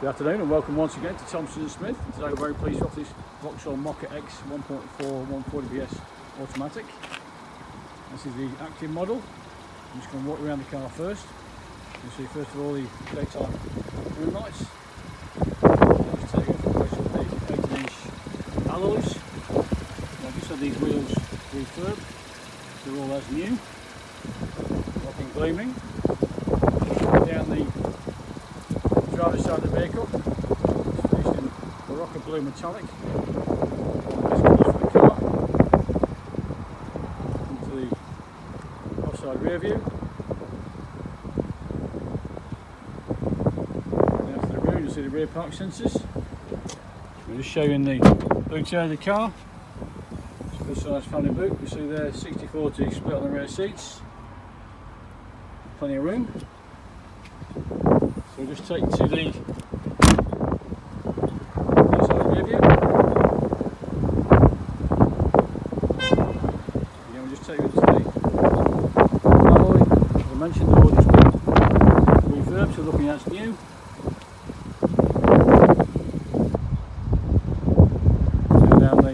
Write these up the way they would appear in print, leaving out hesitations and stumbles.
Good afternoon and welcome once again to Thompson & Smith. Today we're very pleased to offer this Vauxhall Mokka X 1.4 140 PS automatic. This is the active model. I'm just going to walk around the car first. You'll see first of all the daytime running lights. I'll just take a close look at the 18-inch alloys. I've just had these wheels refurbed. They're all as new. Nothing gleaming. Down the driver's side of the vehicle, it's finished in Morocco blue metallic. This colours for the car. Into the offside rear view. Down to the rear, you'll see the rear park sensors. I'll just show you in the boot area of the car. It's a good sized family boot. You see there 60-40 split on the rear seats. Plenty of room. We'll just take you to the inside rear view. Again, we'll just take you into the alloy. As I mentioned, they've all just been refurbed, so looking at it's new. Go down the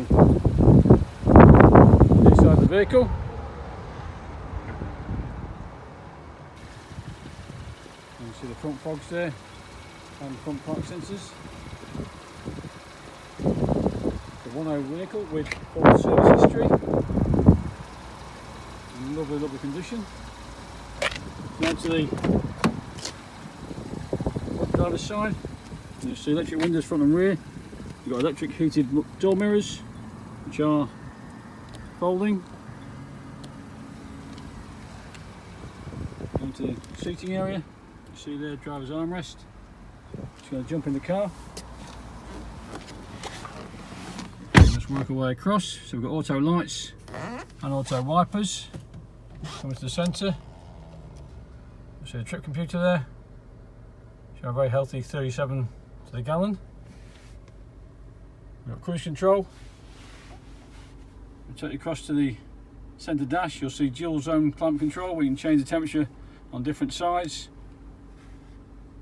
inside of the vehicle. You can see the front fogs there and front park sensors. The 1.0 vehicle with full service history. In lovely condition. Now to the driver's side. You see electric windows front and rear. You've got electric heated door mirrors which are folding. Into the seating area. You see there, driver's armrest. Just going to jump in the car. Just work our way across. So we've got auto lights and auto wipers. Coming to the centre. You see the trip computer there. Show a very healthy 37 to the gallon. We've got cruise control. We'll take you across to the centre dash. You'll see dual zone climate control where you can change the temperature on different sides.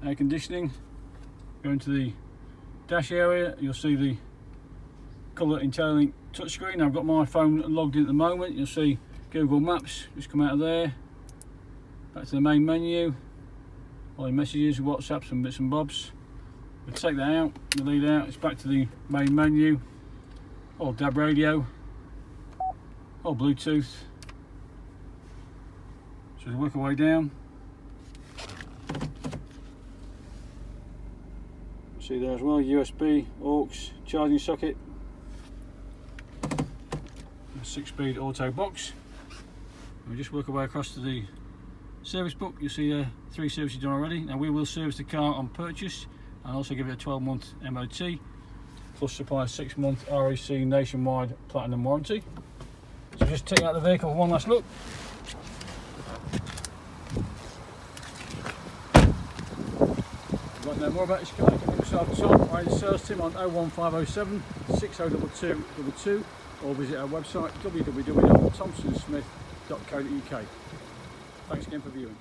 Air conditioning. Go into the dash area, you'll see the colour IntelliLink touchscreen. I've got my phone logged in at the moment. You'll see Google Maps just come out of there. Back to the main menu. All your messages, WhatsApps and bits and bobs. We'll take that out, delete out, it's back to the main menu. All DAB radio, all Bluetooth. So we'll work our way down. See there as well, USB, aux, charging socket, a 6-speed auto box. We just work our way across to the service book. You'll see there 3 services done already. Now we will service the car on purchase and also give it a 12-month MOT, plus supply a 6-month RAC nationwide platinum warranty. So just take out the vehicle for one last look. If you'd like to know more about this car, you can give us our Tom or the sales team on 01507 602222 or visit our website www.thompsonsmith.co.uk. Thanks again for viewing.